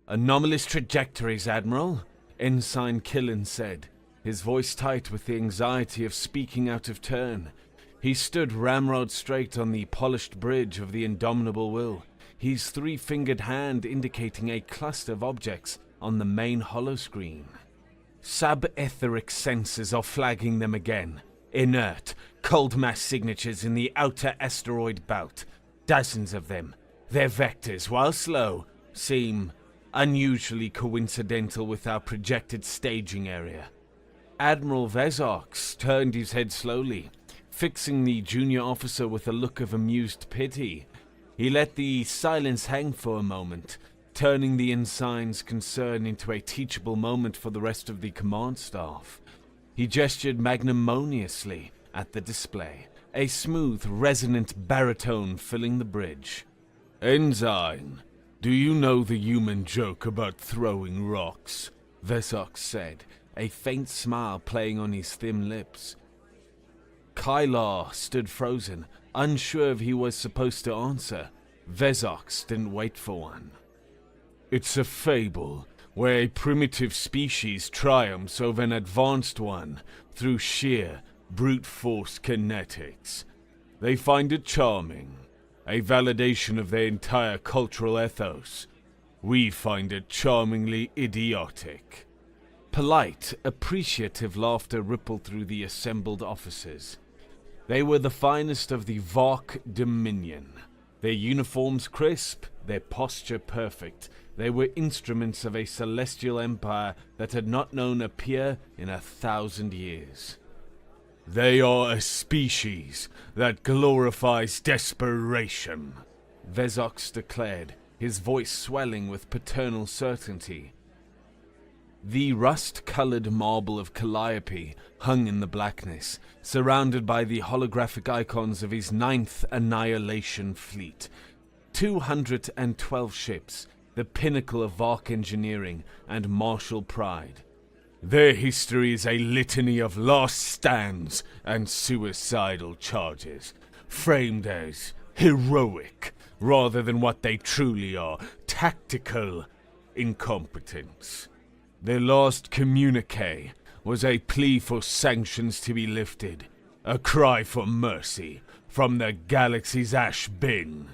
"Anomalous trajectories, Admiral," Ensign Killen said, his voice tight with the anxiety of speaking out of turn. He stood ramrod straight on the polished bridge of the indomitable will, his three-fingered hand indicating a cluster of objects on the main holoscreen. Sub-etheric sensors are flagging them again. Inert, cold mass signatures in the outer asteroid belt. Dozens of them. Their vectors, while slow, seem unusually coincidental with our projected staging area. Admiral Vezox turned his head slowly, fixing the junior officer with a look of amused pity. He let the silence hang for a moment, turning the ensign's concern into a teachable moment for the rest of the command staff. He gestured magnanimously at the display, a smooth, resonant baritone filling the bridge. "Ensign, do you know the human joke about throwing rocks?" Vezox said, a faint smile playing on his thin lips. Kylar stood frozen, unsure if he was supposed to answer. Vezox didn't wait for one. "It's a fable where a primitive species triumphs over an advanced one through sheer, brute force kinetics. They find it charming, a validation of their entire cultural ethos. We find it charmingly idiotic." Polite, appreciative laughter rippled through the assembled officers. They were the finest of the Vark Dominion. Their uniforms crisp, their posture perfect. They were instruments of a celestial empire that had not known a peer in 1,000 years. "They are a species that glorifies desperation," Vezox declared, his voice swelling with paternal certainty. The rust-colored marble of Calliope hung in the blackness, surrounded by the holographic icons of his 9th Annihilation Fleet. 212 ships, the pinnacle of Vark engineering and martial pride. Their history is a litany of last stands and suicidal charges, framed as heroic rather than what they truly are, tactical incompetence. Their last communique was a plea for sanctions to be lifted, a cry for mercy from the galaxy's ash bin.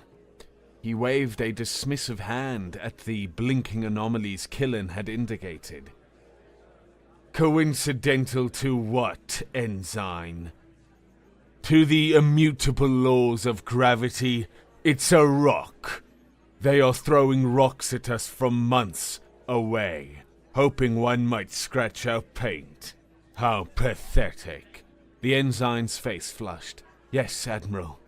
He waved a dismissive hand at the blinking anomalies Killen had indicated. "Coincidental to what, Ensign? To the immutable laws of gravity, it's a rock. They are throwing rocks at us from months away, hoping one might scratch our paint. How pathetic." The ensign's face flushed. "Yes, Admiral."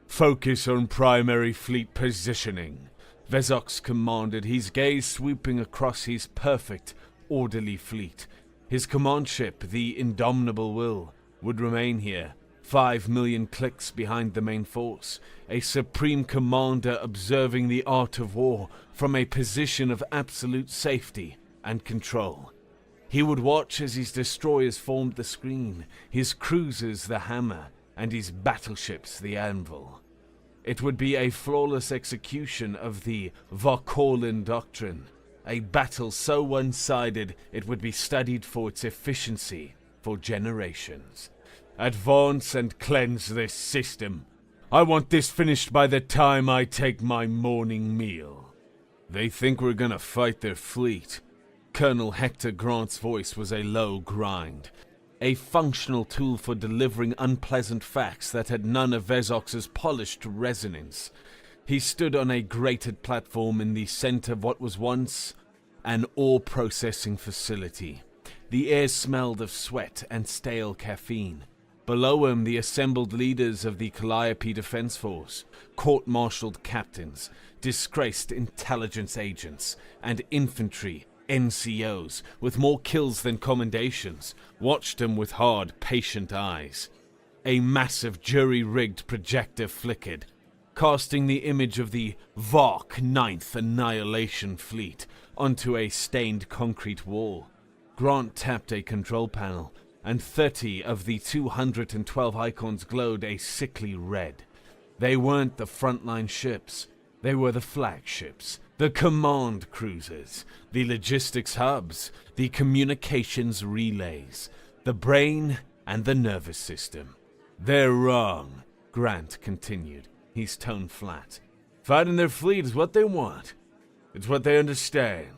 "Focus on primary fleet positioning," Vezox commanded, his gaze swooping across his perfect, orderly fleet. His command ship, the Indomitable Will, would remain here, 5 million clicks behind the main force, a supreme commander observing the art of war from a position of absolute safety and control. He would watch as his destroyers formed the screen, his cruisers the hammer, and his battleships the anvil. It would be a flawless execution of the Varkolan doctrine, a battle so one-sided it would be studied for its efficiency for generations. Advance and cleanse this system. I want this finished by the time I take my morning meal. They think we're gonna fight their fleet. Colonel Hector Grant's voice was a low grind, a functional tool for delivering unpleasant facts that had none of Vezox's polished resonance. He stood on a grated platform in the center of what was once an ore-processing facility. The air smelled of sweat and stale caffeine. Below him, the assembled leaders of the Calliope Defense Force, court-martialed captains, disgraced intelligence agents, and infantry NCOs, with more kills than commendations, watched him with hard, patient eyes. A massive jury-rigged projector flickered, casting the image of the Vark 9th Annihilation Fleet onto a stained concrete wall. Grant tapped a control panel, and 30 of the 212 icons glowed a sickly red. They weren't the frontline ships, they were the flagships, The command cruisers, the logistics hubs, the communications relays, the brain and the nervous system. They're wrong, Grant continued, his tone flat. Fighting their fleet is what they want. It's what they understand.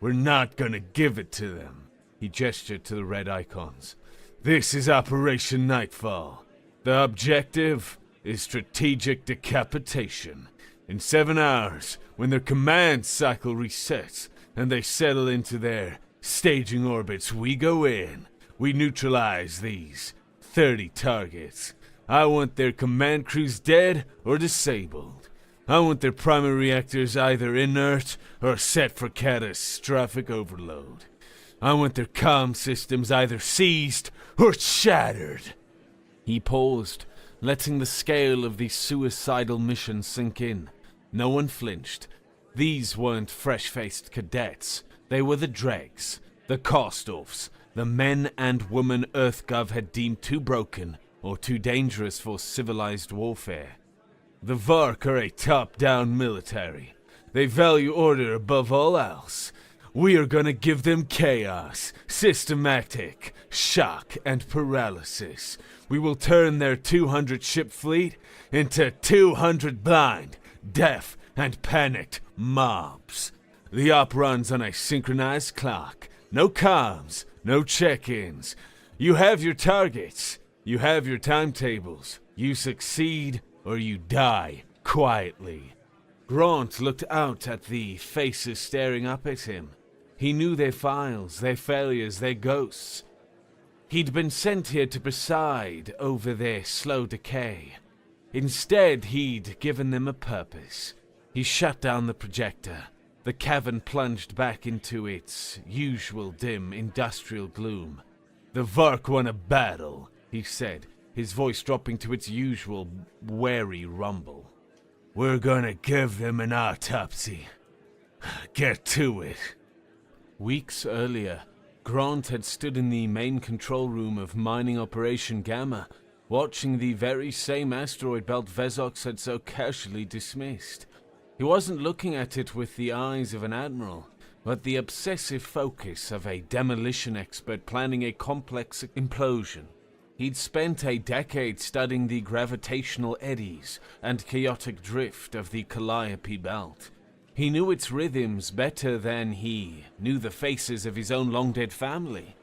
We're not gonna give it to them. He gestured to the red icons. This is Operation Nightfall. The objective is strategic decapitation. In 7 hours, when their command cycle resets and they settle into their staging orbits, we go in. We neutralize these 30 targets. I want their command crews dead or disabled. I want their primary reactors either inert or set for catastrophic overload. I want their comm systems either seized or shattered. He paused, letting the scale of the suicidal mission sink in. No one flinched. These weren't fresh-faced cadets. They were the dregs, the cast-offs, the men and women EarthGov had deemed too broken or too dangerous for civilized warfare. The Vark are a top-down military. They value order above all else. We are gonna give them chaos, systematic, shock, and paralysis. We will turn their 200-ship fleet into 200 blind, deaf, and panicked mobs. The op runs on a synchronized clock. No comms, no check-ins. You have your targets. You have your timetables. You succeed or you die quietly. Grant looked out at the faces staring up at him. He knew their files, their failures, their ghosts. He'd been sent here to preside over their slow decay. Instead, he'd given them a purpose. He shut down the projector. The cavern plunged back into its usual dim industrial gloom. The Vark won a battle, he said, his voice dropping to its usual wary rumble. We're gonna give them an autopsy. Get to it. Weeks earlier, Grant had stood in the main control room of Mining Operation Gamma, watching the very same asteroid belt Vezox had so casually dismissed. He wasn't looking at it with the eyes of an admiral, but the obsessive focus of a demolition expert planning a complex implosion. He'd spent a decade studying the gravitational eddies and chaotic drift of the Calliope belt. He knew its rhythms better than he knew the faces of his own long-dead family.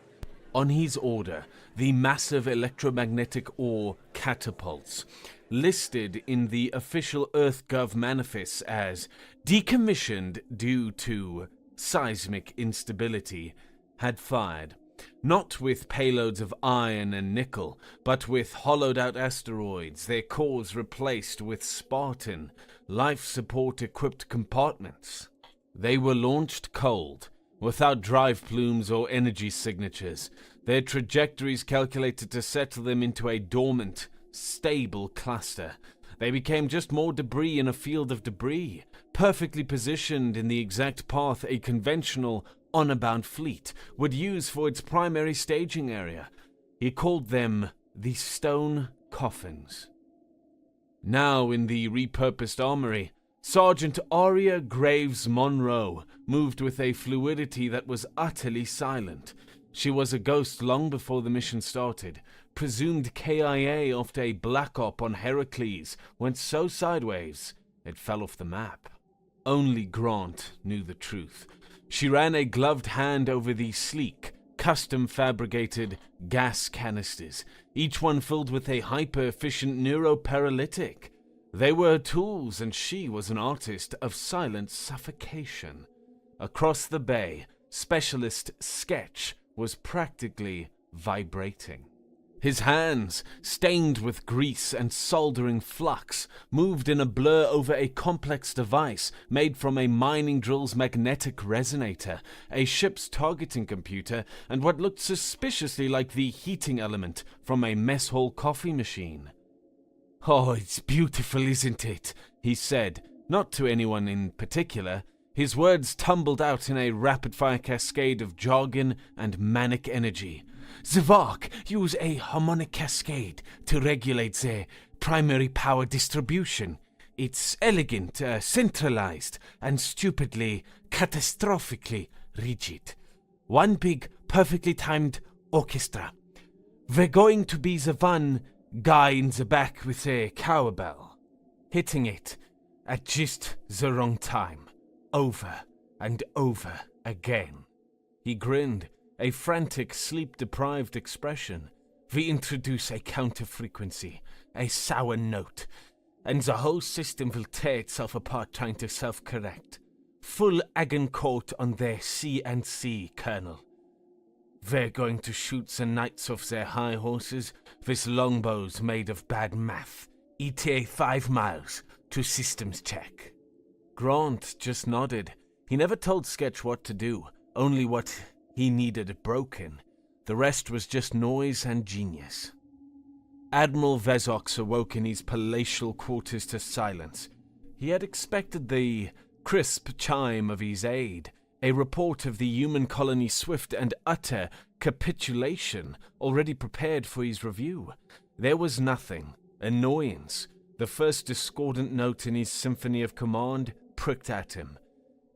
On his order, the massive electromagnetic ore catapults, listed in the official EarthGov manifest as decommissioned due to seismic instability, had fired. Not with payloads of iron and nickel, but with hollowed-out asteroids, their cores replaced with Spartan, life-support-equipped compartments. They were launched cold, without drive plumes or energy signatures, their trajectories calculated to settle them into a dormant, stable cluster. They became just more debris in a field of debris, perfectly positioned in the exact path a conventional, honor-bound fleet would use for its primary staging area. He called them the Stone Coffins. Now in the repurposed armory, Sergeant Aria Graves Monroe moved with a fluidity that was utterly silent. She was a ghost long before the mission started, presumed KIA after a black op on Heracles went so sideways it fell off the map. Only Grant knew the truth. She ran a gloved hand over the sleek, custom-fabricated gas canisters, each one filled with a hyper-efficient neuroparalytic. They were tools, and she was an artist of silent suffocation. Across the bay, Specialist Sketch was practically vibrating. His hands, stained with grease and soldering flux, moved in a blur over a complex device made from a mining drill's magnetic resonator, a ship's targeting computer, and what looked suspiciously like the heating element from a mess hall coffee machine. "Oh, it's beautiful, isn't it?" he said, not to anyone in particular. His words tumbled out in a rapid-fire cascade of jargon and manic energy. The Vark use a harmonic cascade to regulate their primary power distribution. It's elegant, centralized, and stupidly, catastrophically rigid. One big, perfectly timed orchestra. We're going to be the one guy in the back with a cowbell, hitting it at just the wrong time, over and over again. He grinned, a frantic, sleep-deprived expression. We introduce a counter-frequency, a sour note, and the whole system will tear itself apart trying to self-correct. Full Agincourt on their C&C, Colonel. We're going to shoot the knights off their high horses with longbows made of bad math. ETA 5 miles to systems check. Grant just nodded. He never told Sketch what to do, only what he needed broken. The rest was just noise and genius. Admiral Vezox awoke in his palatial quarters to silence. He had expected the crisp chime of his aide, a report of the human colony's swift and utter capitulation, already prepared for his review. There was nothing. Annoyance, the first discordant note in his symphony of command, pricked at him.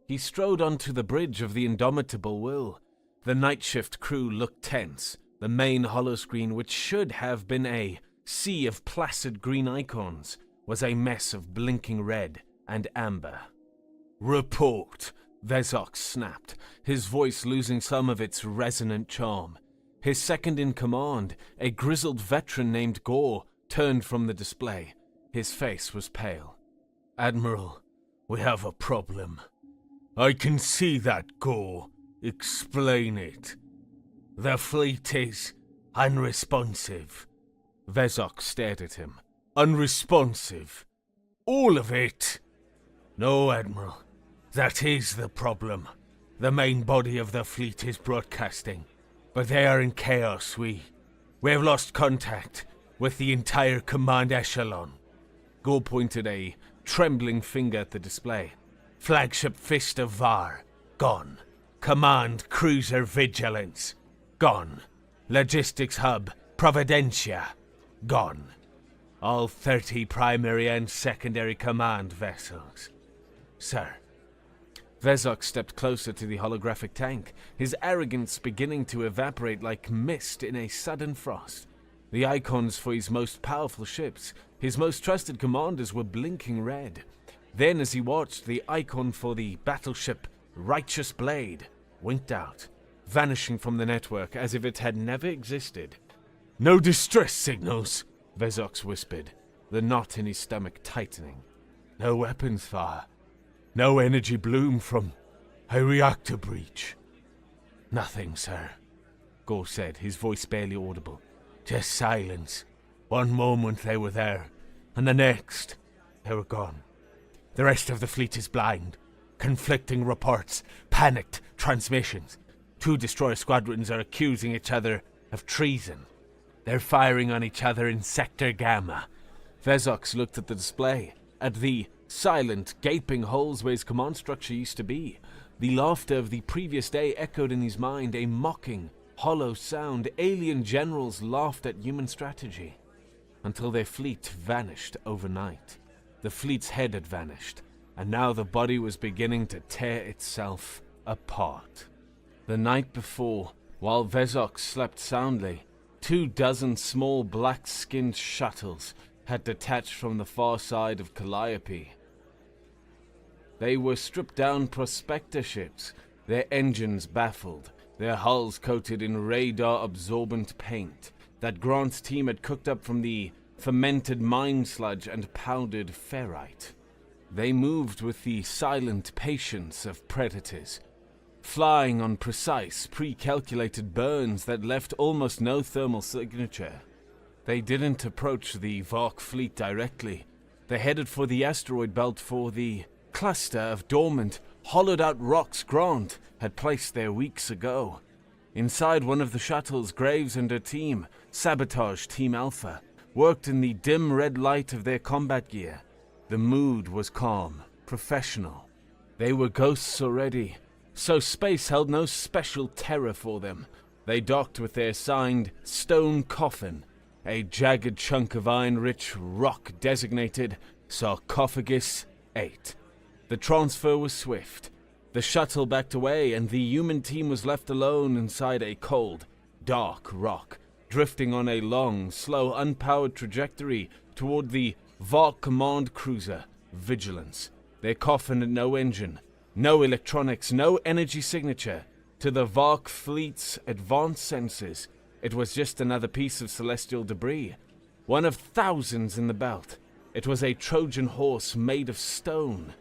He strode onto the bridge of the indomitable will. The night shift crew looked tense. The main holoscreen, which should have been a sea of placid green icons, was a mess of blinking red and amber. "Report," Vezox snapped, his voice losing some of its resonant charm. His second in command, a grizzled veteran named Gore, turned from the display. His face was pale. "Admiral, we have a problem." "I can see that, Gore. Explain it." "The fleet is unresponsive." Vezox stared at him. "Unresponsive? All of it?" "No, Admiral. That is the problem. The main body of the fleet is broadcasting, but they are in chaos. We have lost contact with the entire command echelon." Gore pointed a trembling finger at the display. "Flagship Fist of Var, gone. Command Cruiser Vigilance, gone. Logistics Hub Providentia, gone. All 30 primary and secondary command vessels. Sir." Vezox stepped closer to the holographic tank, his arrogance beginning to evaporate like mist in a sudden frost. The icons for his most powerful ships, his most trusted commanders, were blinking red. Then, as he watched, the icon for the battleship Righteous Blade winked out, vanishing from the network as if it had never existed. "No distress signals," Vezox whispered, the knot in his stomach tightening. "No weapons fire. No energy bloom from a reactor breach." "Nothing, sir," Gore said, his voice barely audible. "Just silence. One moment they were there, and the next they were gone. The rest of the fleet is blind. Conflicting reports, panicked transmissions. 2 destroyer squadrons are accusing each other of treason. They're firing on each other in Sector Gamma." Vezox looked at the display, at the silent, gaping holes where his command structure used to be. The laughter of the previous day echoed in his mind, a mocking, hollow sound. Alien generals laughed at human strategy, until their fleet vanished overnight. The fleet's head had vanished, and now the body was beginning to tear itself apart. The night before, while Vezox slept soundly, 24 small black-skinned shuttles had detached from the far side of Calliope. They were stripped-down prospector ships, their engines baffled, their hulls coated in radar-absorbent paint that Grant's team had cooked up from the fermented mine sludge and powdered ferrite. They moved with the silent patience of predators, flying on precise, pre-calculated burns that left almost no thermal signature. They didn't approach the Vark fleet directly. They headed for the asteroid belt for the cluster of dormant, hollowed-out rocks Grant had placed there weeks ago. Inside one of the shuttles, Graves and her team, Sabotage Team Alpha, worked in the dim red light of their combat gear. The mood was calm, professional. They were ghosts already, so space held no special terror for them. They docked with their signed stone coffin, a jagged chunk of iron-rich rock designated Sarcophagus 8. The transfer was swift. The shuttle backed away, and the human team was left alone inside a cold, dark rock, drifting on a long, slow, unpowered trajectory toward the Vark command cruiser, Vigilance. Their coffin had no engine, no electronics, no energy signature. To the Vark fleet's advanced senses, it was just another piece of celestial debris, one of thousands in the belt. It was a Trojan horse made of stone,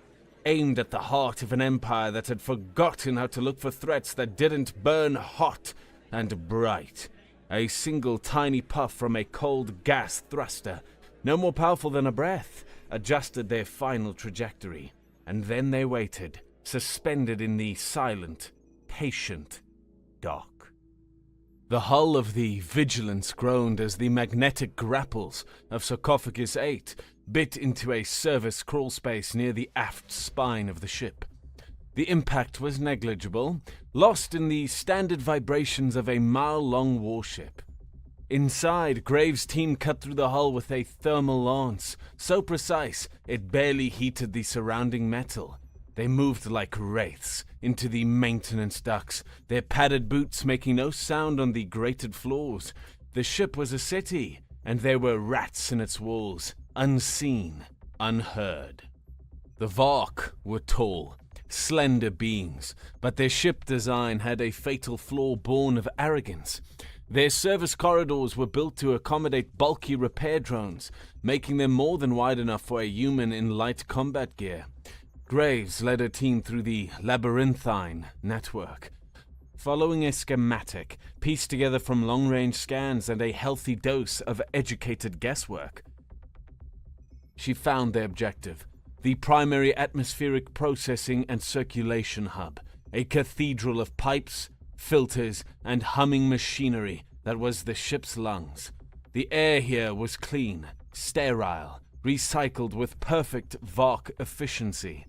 aimed at the heart of an empire that had forgotten how to look for threats that didn't burn hot and bright. A single tiny puff from a cold gas thruster, no more powerful than a breath, adjusted their final trajectory. And then they waited, suspended in the silent, patient dark. The hull of the Vigilance groaned as the magnetic grapples of Sarcophagus 8 bit into a service crawl space near the aft spine of the ship. The impact was negligible, lost in the standard vibrations of a mile-long warship. Inside, Graves' team cut through the hull with a thermal lance, so precise it barely heated the surrounding metal. They moved like wraiths into the maintenance ducts, their padded boots making no sound on the grated floors. The ship was a city, and there were rats in its walls, unseen, unheard. The Vark were tall, slender beings, but their ship design had a fatal flaw born of arrogance. Their service corridors were built to accommodate bulky repair drones, making them more than wide enough for a human in light combat gear. Graves led her team through the labyrinthine network, following a schematic pieced together from long-range scans and a healthy dose of educated guesswork. She found their objective, the primary atmospheric processing and circulation hub, a cathedral of pipes, filters, and humming machinery that was the ship's lungs. The air here was clean, sterile, recycled with perfect Vark efficiency.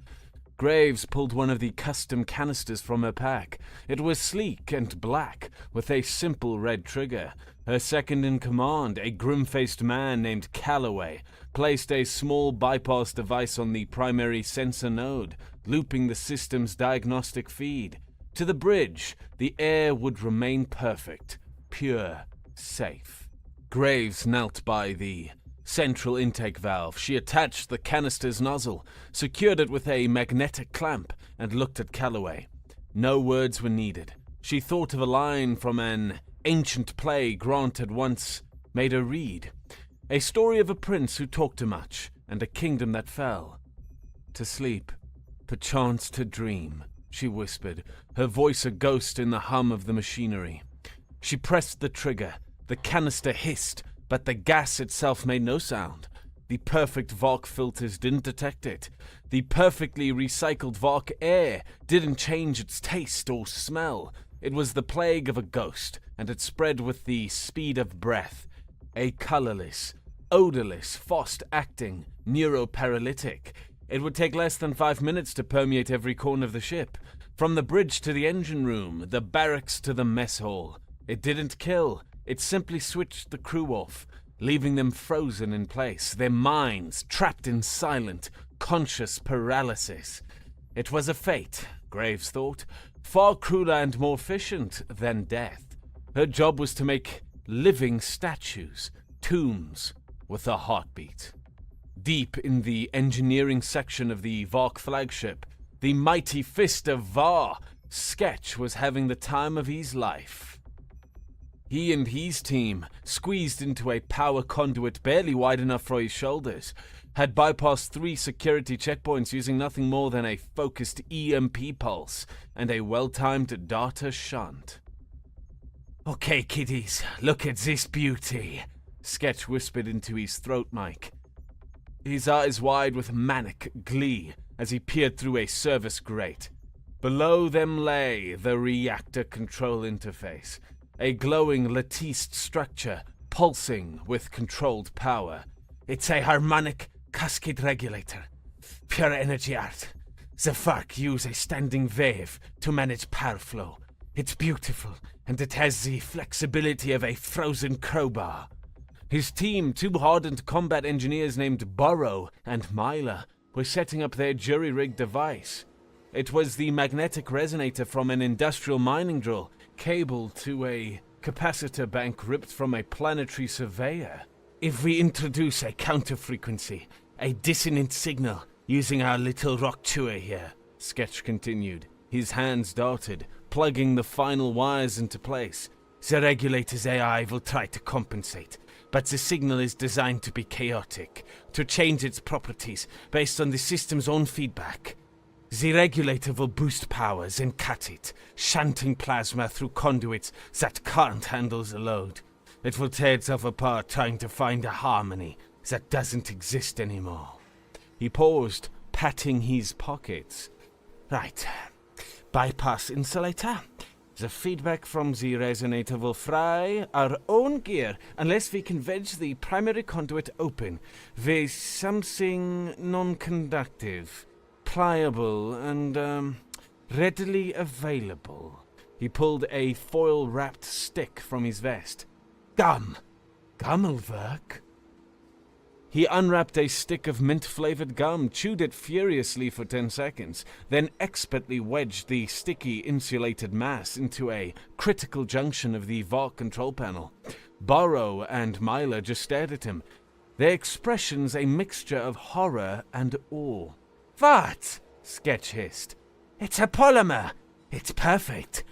Graves pulled one of the custom canisters from her pack. It was sleek and black, with a simple red trigger. Her second-in-command, a grim-faced man named Calloway, placed a small bypass device on the primary sensor node, looping the system's diagnostic feed. To the bridge, the air would remain perfect, pure, safe. Graves knelt by the central intake valve. She attached the canister's nozzle, secured it with a magnetic clamp, and looked at Calloway. No words were needed. She thought of a line from an ancient play Grant had once made her read. A story of a prince who talked too much, and a kingdom that fell. To sleep, perchance to dream, she whispered, her voice a ghost in the hum of the machinery. She pressed the trigger. The canister hissed, but the gas itself made no sound. The perfect Vark filters didn't detect it. The perfectly recycled Vark air didn't change its taste or smell. It was the plague of a ghost, and it spread with the speed of breath. A colorless, odorless, fast-acting neuroparalytic. It would take less than 5 minutes to permeate every corner of the ship, from the bridge to the engine room, the barracks to the mess hall. It didn't kill. It simply switched the crew off, leaving them frozen in place, their minds trapped in silent, conscious paralysis. It was a fate, Graves thought, far crueler and more efficient than death. Her job was to make living statues, tombs with a heartbeat. Deep in the engineering section of the Vark flagship, the mighty fist of Var, Sketch was having the time of his life. He and his team, squeezed into a power conduit barely wide enough for his shoulders, had bypassed 3 security checkpoints using nothing more than a focused EMP pulse and a well-timed data shunt. "Okay, kiddies, look at this beauty," Sketch whispered into his throat mic, his eyes wide with manic glee as he peered through a service grate. Below them lay the reactor control interface, a glowing latticed structure pulsing with controlled power. "It's a harmonic cascade regulator. Pure energy art. The Vark use a standing wave to manage power flow. It's beautiful, and it has the flexibility of a frozen crowbar." His team, two hardened combat engineers named Burrow and Myla, were setting up their jury-rigged device. It was the magnetic resonator from an industrial mining drill, cabled to a capacitor bank ripped from a planetary surveyor. If we introduce a counter-frequency, a dissonant signal, using our little rock chewer here, Sketch continued. His hands darted, plugging the final wires into place. The regulator's AI will try to compensate, but the signal is designed to be chaotic, to change its properties based on the system's own feedback. The regulator will boost powers and cut it, shunting plasma through conduits that can't handle the load. It will tear itself apart trying to find a harmony that doesn't exist anymore. He paused, patting his pockets. Right. Bypass insulator. The feedback from the resonator will fry our own gear unless we can wedge the primary conduit open with something non-conductive, pliable, and readily available. He pulled a foil-wrapped stick from his vest. Gum! Gum'll work. He unwrapped a stick of mint-flavored gum, chewed it furiously for 10 seconds, then expertly wedged the sticky, insulated mass into a critical junction of the vault control panel. Burrow and Myla just stared at him, their expressions a mixture of horror and awe. What? Sketch hissed. It's a polymer. It's perfect.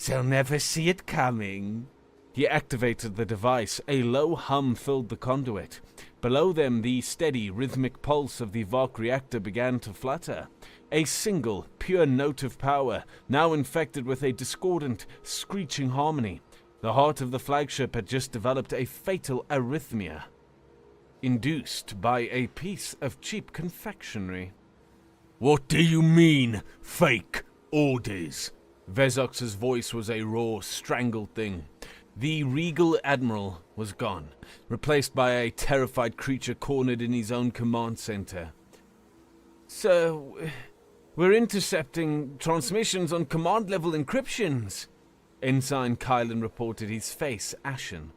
They'll never see it coming. He activated the device. A low hum filled the conduit. Below them, the steady, rhythmic pulse of the Vark reactor began to flutter. A single, pure note of power, now infected with a discordant, screeching harmony. The heart of the flagship had just developed a fatal arrhythmia, induced by a piece of cheap confectionery. What do you mean, fake orders? Vezox's voice was a raw, strangled thing. The regal admiral was gone, replaced by a terrified creature cornered in his own command center. So, we're intercepting transmissions on command-level encryptions, Ensign Kylan reported, his face ashen.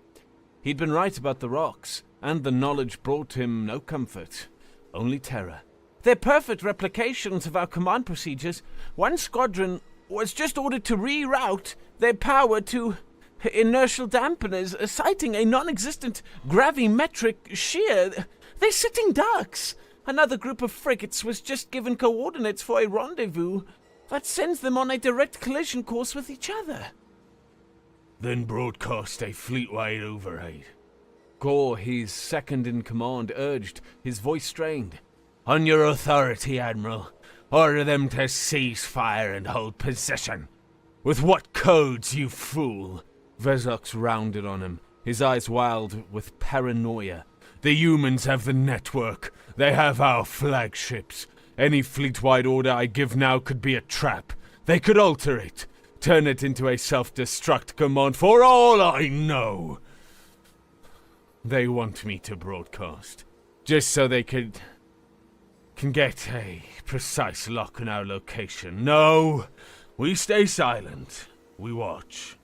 He'd been right about the rocks, and the knowledge brought him no comfort, only terror. They're perfect replications of our command procedures. One squadron was just ordered to reroute their power to inertial dampeners, citing a non-existent gravimetric shear. They're sitting ducks. Another group of frigates was just given coordinates for a rendezvous that sends them on a direct collision course with each other. Then broadcast a fleet-wide override. Gore, his second-in-command, urged, his voice strained. On your authority, Admiral, order them to cease fire and hold position. With what codes, you fool? Vezox rounded on him, his eyes wild with paranoia. The humans have the network. They have our flagships. Any fleet-wide order I give now could be a trap. They could alter it, turn it into a self-destruct command for all I know. They want me to broadcast, just so they can get a precise lock on our location. No, we stay silent. We watch.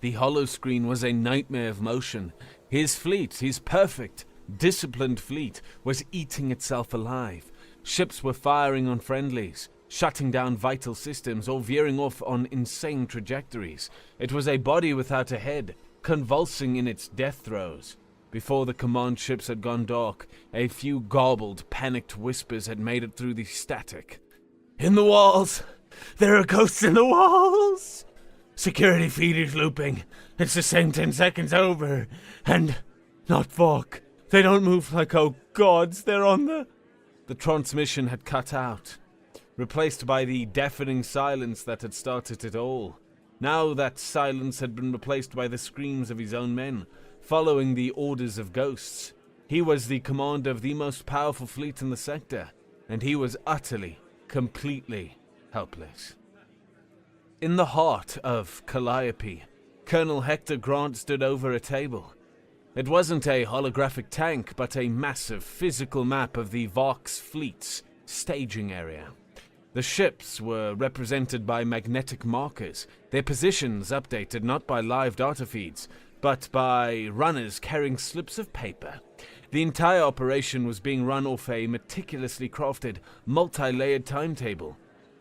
The holoscreen was a nightmare of motion. His fleet, his perfect, disciplined fleet, was eating itself alive. Ships were firing on friendlies, shutting down vital systems, or veering off on insane trajectories. It was a body without a head, convulsing in its death throes. Before the command ships had gone dark, a few garbled, panicked whispers had made it through the static. In the walls! There are ghosts in the walls! Security feed is looping. It's the same 10 seconds over. And not Valk. They don't move like, oh gods, they're on the... The transmission had cut out, replaced by the deafening silence that had started it all. Now that silence had been replaced by the screams of his own men, following the orders of ghosts. He was the commander of the most powerful fleet in the sector, and he was utterly, completely helpless. In the heart of Calliope, Colonel Hector Grant stood over a table. It wasn't a holographic tank, but a massive physical map of the Vox fleet's staging area. The ships were represented by magnetic markers, their positions updated not by live data feeds, but by runners carrying slips of paper. The entire operation was being run off a meticulously crafted, multi-layered timetable.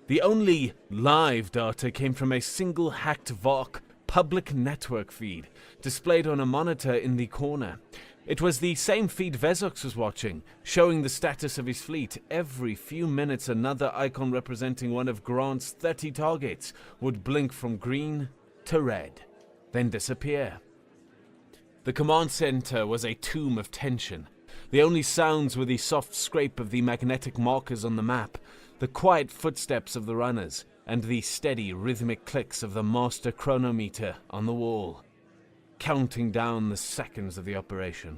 The only live data came from a single hacked VOC public network feed, displayed on a monitor in the corner. It was the same feed Vezox was watching, showing the status of his fleet. Every few minutes another icon representing one of Grant's 30 targets would blink from green to red, then disappear. The command center was a tomb of tension. The only sounds were the soft scrape of the magnetic markers on the map, the quiet footsteps of the runners, and the steady rhythmic clicks of the master chronometer on the wall, counting down the seconds of the operation.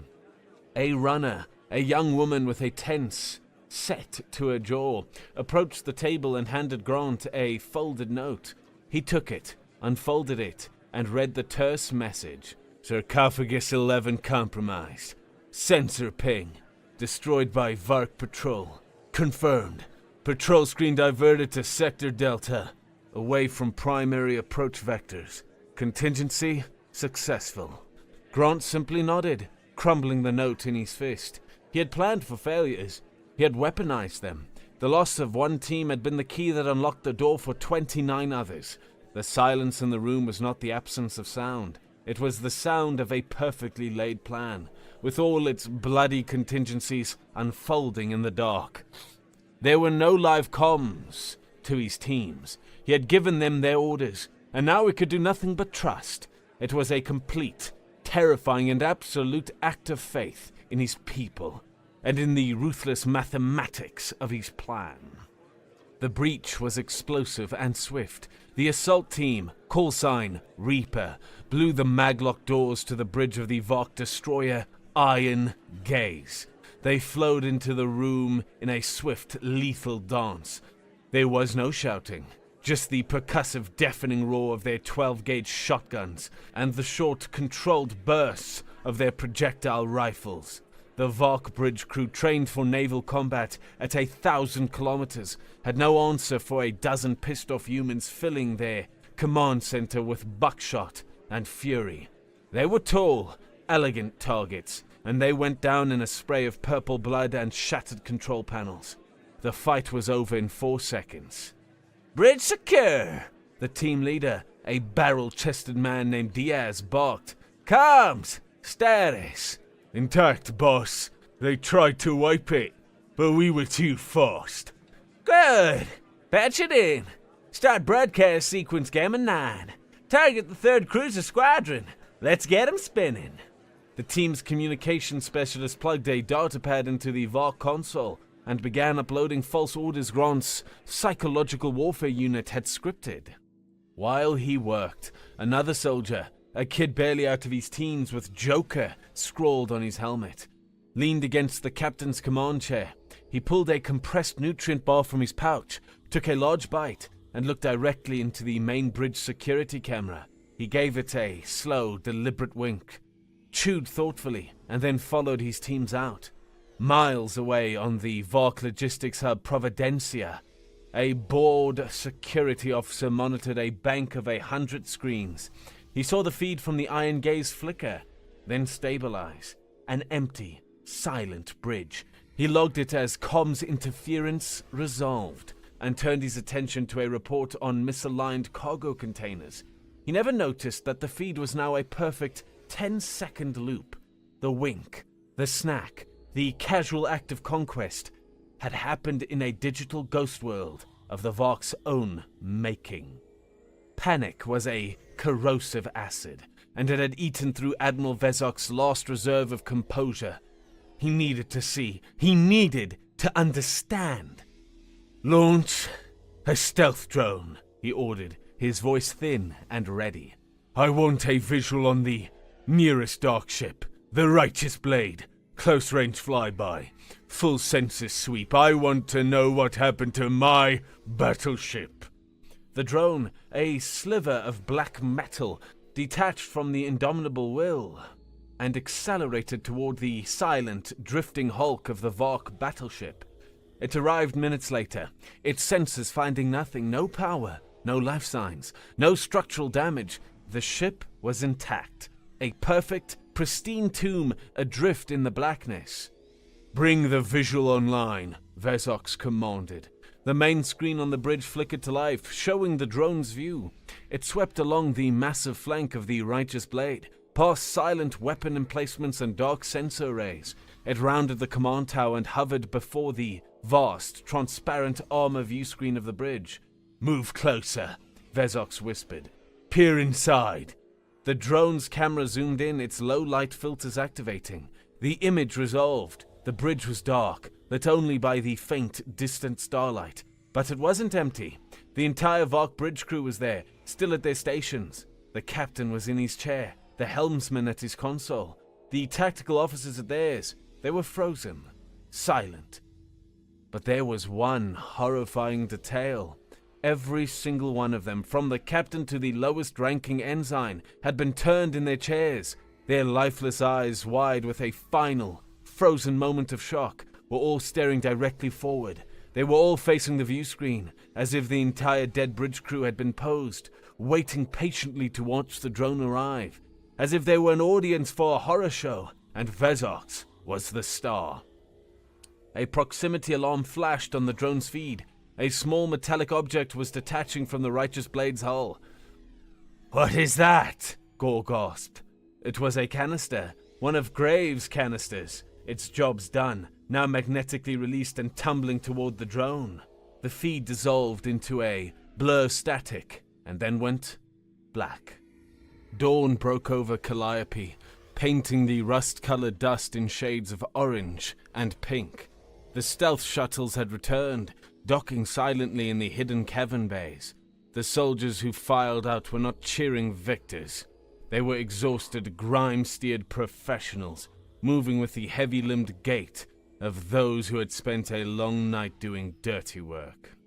A runner, a young woman with a tense set to her jaw, approached the table and handed Grant a folded note. He took it, unfolded it, and read the terse message. Sarcophagus 11 compromised. Sensor ping. Destroyed by VARC patrol. Confirmed. Patrol screen diverted to Sector Delta, away from primary approach vectors. Contingency successful. Grant simply nodded, crumbling the note in his fist. He had planned for failures. He had weaponized them. The loss of one team had been the key that unlocked the door for 29 others. The silence in the room was not the absence of sound. It was the sound of a perfectly laid plan, with all its bloody contingencies unfolding in the dark. There were no live comms to his teams. He had given them their orders, and now he could do nothing but trust. It was a complete, terrifying, and absolute act of faith in his people, and in the ruthless mathematics of his plan. The breach was explosive and swift. The assault team, call sign Reaper, blew the maglock doors to the bridge of the VOC destroyer Iron Gaze. They flowed into the room in a swift, lethal dance. There was no shouting, just the percussive, deafening roar of their 12-gauge shotguns and the short, controlled bursts of their projectile rifles. The VOC bridge crew, trained for naval combat at 1,000 kilometers, had no answer for a dozen pissed-off humans filling their command center with buckshot and fury. They were tall, elegant targets, and they went down in a spray of purple blood and shattered control panels. The fight was over in 4 seconds. "Bridge secure!" The team leader, a barrel-chested man named Diaz, barked. "Comms! Status!" "Intact, boss. They tried to wipe it, but we were too fast." "Good! Patch it in. Start broadcast sequence Gamma 9. Target the 3rd Cruiser Squadron. Let's get 'em spinning." The team's communication specialist plugged a datapad into the VARC console and began uploading false orders Grant's psychological warfare unit had scripted. While he worked, another soldier, a kid barely out of his teens with Joker scrawled on his helmet, leaned against the captain's command chair. He pulled a compressed nutrient bar from his pouch, took a large bite, and looked directly into the main bridge security camera. He gave it a slow, deliberate wink, chewed thoughtfully, and then followed his teams out. Miles away on the VARC logistics hub Providencia, a bored security officer monitored a bank of 100 screens. He saw the feed from the Iron Gaze flicker, then stabilize. An empty, silent bridge. He logged it as comms interference resolved, and turned his attention to a report on misaligned cargo containers. He never noticed that the feed was now a perfect 10-second loop. The wink, the snack, the casual act of conquest had happened in a digital ghost world of the VARC's own making. Panic was a corrosive acid, and it had eaten through Admiral Vezok's last reserve of composure. He needed to see. He needed to understand. "Launch a stealth drone," he ordered, his voice thin and ready. "I want a visual on the nearest dark ship, the Righteous Blade. Close-range flyby, full census sweep. I want to know what happened to my battleship." The drone, a sliver of black metal, detached from the indomitable will and accelerated toward the silent, drifting hulk of the VARC battleship. It arrived minutes later, its sensors finding nothing, no power, no life signs, no structural damage. The ship was intact, a perfect, pristine tomb adrift in the blackness. "Bring the visual online," Vezox commanded. The main screen on the bridge flickered to life, showing the drone's view. It swept along the massive flank of the Righteous Blade, past silent weapon emplacements and dark sensor arrays. It rounded the command tower and hovered before the vast, transparent armor view screen of the bridge. "Move closer," Vezox whispered. "Peer inside." The drone's camera zoomed in, its low light filters activating. The image resolved. The bridge was dark, lit only by the faint, distant starlight. But it wasn't empty. The entire Vark bridge crew was there, still at their stations. The captain was in his chair, the helmsman at his console, the tactical officers at theirs. They were frozen, silent. But there was one horrifying detail. Every single one of them, from the captain to the lowest-ranking ensign, had been turned in their chairs, their lifeless eyes wide with a final, frozen moment of shock, were all staring directly forward. They were all facing the view screen, as if the entire dead bridge crew had been posed, waiting patiently to watch the drone arrive, as if they were an audience for a horror show, and Vezox was the star. A proximity alarm flashed on the drone's feed. A small metallic object was detaching from the Righteous Blade's hull. "What is that?" Gore gasped. It was a canister, one of Graves' canisters. Its job's done, now magnetically released and tumbling toward the drone. The feed dissolved into a blur static, and then went black. Dawn broke over Calliope, painting the rust-colored dust in shades of orange and pink. The stealth shuttles had returned, docking silently in the hidden cavern bays. The soldiers who filed out were not cheering victors. They were exhausted, grime-steered professionals, moving with the heavy-limbed gait of those who had spent a long night doing dirty work.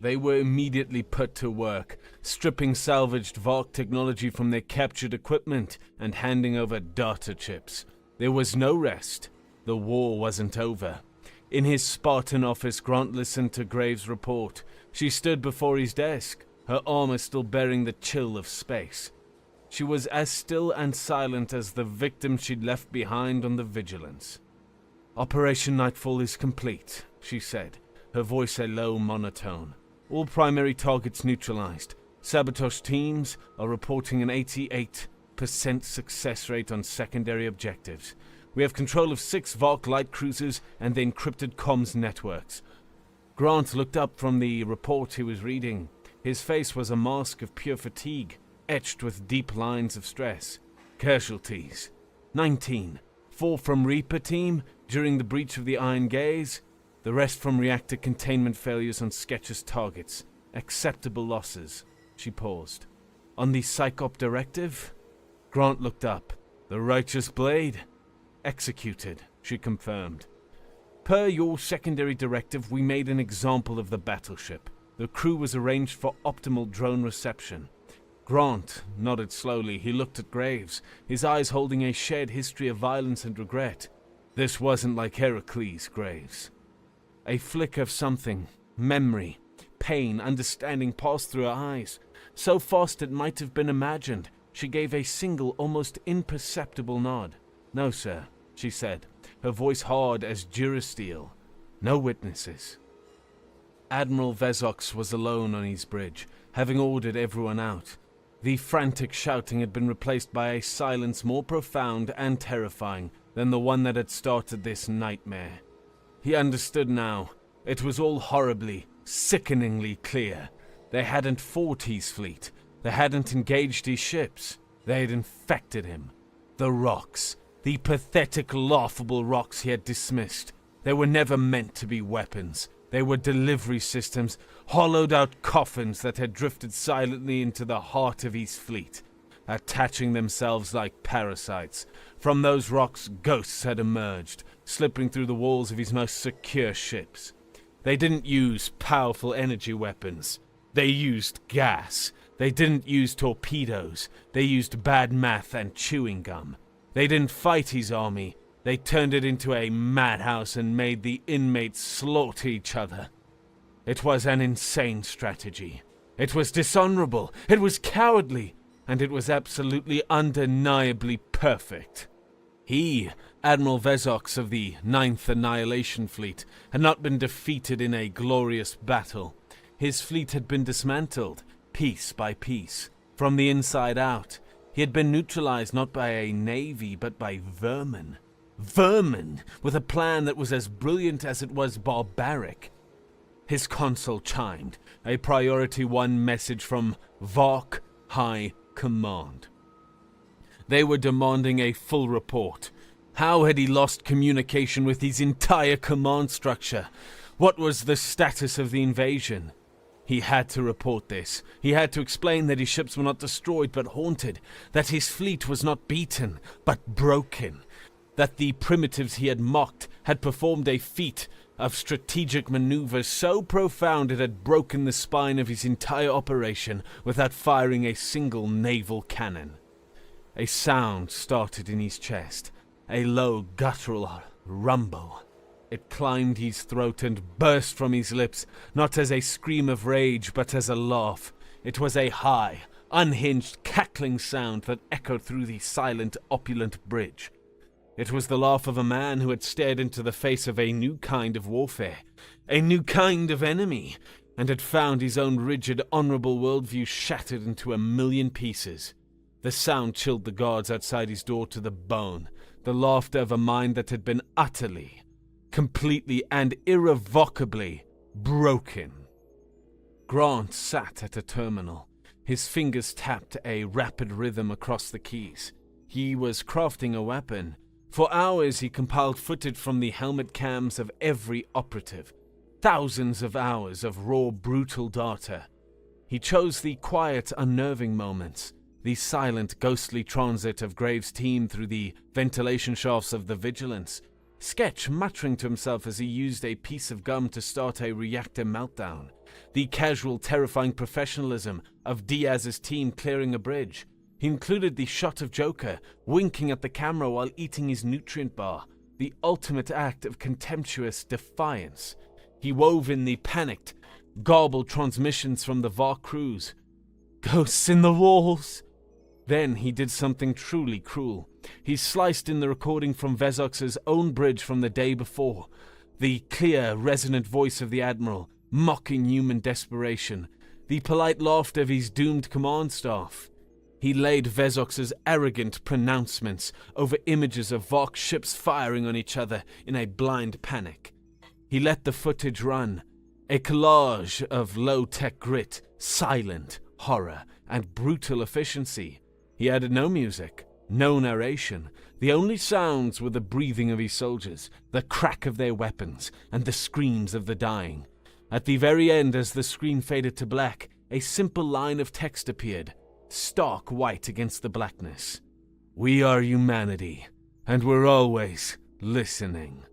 They were immediately put to work, stripping salvaged Vark technology from their captured equipment and handing over data chips. There was no rest. The war wasn't over. In his Spartan office, Grant listened to Graves' report. She stood before his desk, her armor still bearing the chill of space. She was as still and silent as the victim she'd left behind on the Vigilance. "Operation Nightfall is complete," she said, her voice a low monotone. "All primary targets neutralized. Sabotage teams are reporting an 88% success rate on secondary objectives. We have control of 6 Vark light cruisers and the encrypted comms networks." Grant looked up from the report he was reading. His face was a mask of pure fatigue, etched with deep lines of stress. "Casualties. 19. 4 from Reaper team during the breach of the Iron Gaze. The rest from reactor containment failures on Sketch's targets. Acceptable losses." She paused. "On the Psychop directive?" Grant looked up. "The Righteous Blade?" "Executed," she confirmed. "Per your secondary directive, we made an example of the battleship. The crew was arranged for optimal drone reception." Grant nodded slowly. He looked at Graves, his eyes holding a shared history of violence and regret. "This wasn't like Heracles, Graves." A flick of something, memory, pain, understanding passed through her eyes. So fast it might have been imagined. She gave a single, almost imperceptible nod. "No, sir," she said, her voice hard as durasteel. "No witnesses." Admiral Vezox was alone on his bridge, having ordered everyone out. The frantic shouting had been replaced by a silence more profound and terrifying than the one that had started this nightmare. He understood now. It was all horribly, sickeningly clear. They hadn't fought his fleet. They hadn't engaged his ships. They had infected him. The rocks, the pathetic, laughable rocks he had dismissed. They were never meant to be weapons. They were delivery systems, hollowed-out coffins that had drifted silently into the heart of his fleet, attaching themselves like parasites. From those rocks, ghosts had emerged, slipping through the walls of his most secure ships. They didn't use powerful energy weapons. They used gas. They didn't use torpedoes. They used bad math and chewing gum. They didn't fight his army. They turned it into a madhouse and made the inmates slaughter each other. It was an insane strategy. It was dishonorable. It was cowardly. and it was absolutely undeniably perfect. He, Admiral Vezox of the 9th Annihilation Fleet, had not been defeated in a glorious battle. His fleet had been dismantled, piece by piece, from the inside out. He had been neutralized not by a navy, but by vermin. Vermin, with a plan that was as brilliant as it was barbaric. His console chimed, a Priority 1 message from VOC High Command. They were demanding a full report. How had he lost communication with his entire command structure? What was the status of the invasion? He had to report this. He had to explain that his ships were not destroyed but haunted, that his fleet was not beaten but broken, that the primitives he had mocked had performed a feat of strategic maneuvers so profound it had broken the spine of his entire operation without firing a single naval cannon. A sound started in his chest, a low guttural rumble. It climbed his throat and burst from his lips, not as a scream of rage, but as a laugh. It was a high, unhinged, cackling sound that echoed through the silent, opulent bridge. It was the laugh of a man who had stared into the face of a new kind of warfare, a new kind of enemy, and had found his own rigid, honorable worldview shattered into a million pieces. The sound chilled the guards outside his door to the bone, the laughter of a mind that had been utterly, completely and irrevocably broken. Grant sat at a terminal. His fingers tapped a rapid rhythm across the keys. He was crafting a weapon. For hours he compiled footage from the helmet cams of every operative. Thousands of hours of raw, brutal data. He chose the quiet, unnerving moments. The silent, ghostly transit of Graves' team through the ventilation shafts of the Vigilance. Sketch muttering to himself as he used a piece of gum to start a reactor meltdown. The casual, terrifying professionalism of Diaz's team clearing a bridge. He included the shot of Joker winking at the camera while eating his nutrient bar, the ultimate act of contemptuous defiance. He wove in the panicked, garbled transmissions from the VAR crews. Ghosts in the walls! Then he did something truly cruel. He sliced in the recording from Vezox's own bridge from the day before. The clear, resonant voice of the Admiral, mocking human desperation. The polite laughter of his doomed command staff. He laid Vezox's arrogant pronouncements over images of Vox ships firing on each other in a blind panic. He let the footage run. A collage of low-tech grit, silent horror, and brutal efficiency. He added no music, no narration. The only sounds were the breathing of his soldiers, the crack of their weapons, and the screams of the dying. At the very end, as the screen faded to black, a simple line of text appeared, stark white against the blackness. We are humanity, and we're always listening.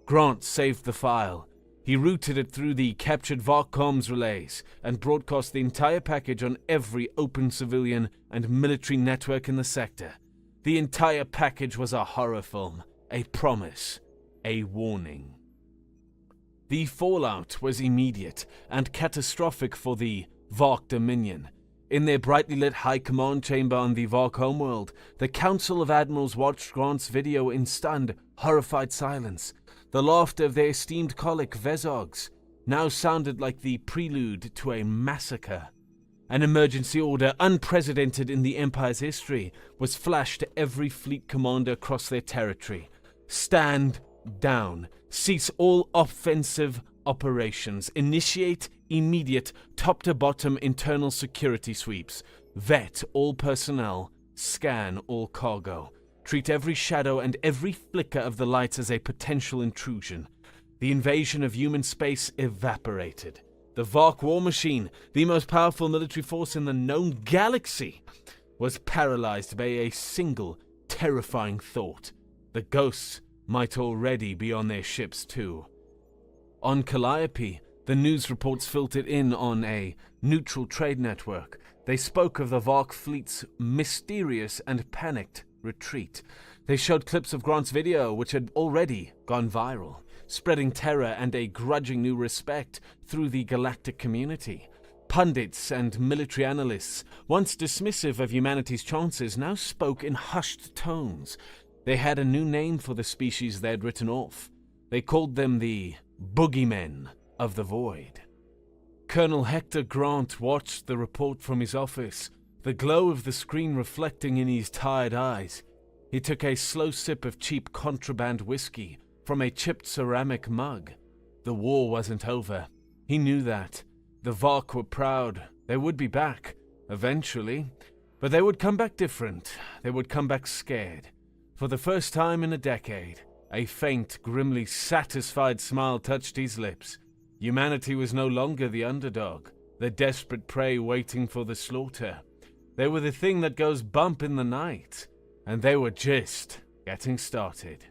Grant saved the file. He routed it through the captured VAR comms relays and broadcast the entire package on every open civilian and military network in the sector. The entire package was a horror film, a promise, a warning. The fallout was immediate and catastrophic for the VARC Dominion. In their brightly lit high command chamber on the VARC homeworld, the Council of Admirals watched Grant's video in stunned, horrified silence. The laughter of their esteemed colleague Vezox now sounded like the prelude to a massacre. An emergency order unprecedented in the Empire's history was flashed to every fleet commander across their territory. Stand down. Cease all offensive operations. Initiate immediate top-to-bottom internal security sweeps. Vet all personnel. Scan all cargo. Treat every shadow and every flicker of the lights as a potential intrusion. The invasion of human space evaporated. The VARC war machine, the most powerful military force in the known galaxy, was paralyzed by a single, terrifying thought. The ghosts might already be on their ships too. On Calliope, the news reports filtered in on a neutral trade network. They spoke of the VARC fleet's mysterious and panicked retreat. They showed clips of Grant's video, which had already gone viral, spreading terror and a grudging new respect through the galactic community. Pundits and military analysts, once dismissive of humanity's chances, now spoke in hushed tones. They had a new name for the species they had written off. They called them the boogeymen of the void. Colonel Hector Grant watched the report from his office, the glow of the screen reflecting in his tired eyes. He took a slow sip of cheap contraband whiskey from a chipped ceramic mug. The war wasn't over. He knew that. The Vark were proud. They would be back, eventually. But they would come back different. They would come back scared. For the first time in a decade, a faint, grimly satisfied smile touched his lips. Humanity was no longer the underdog, the desperate prey waiting for the slaughter. They were the thing that goes bump in the night, and they were just getting started.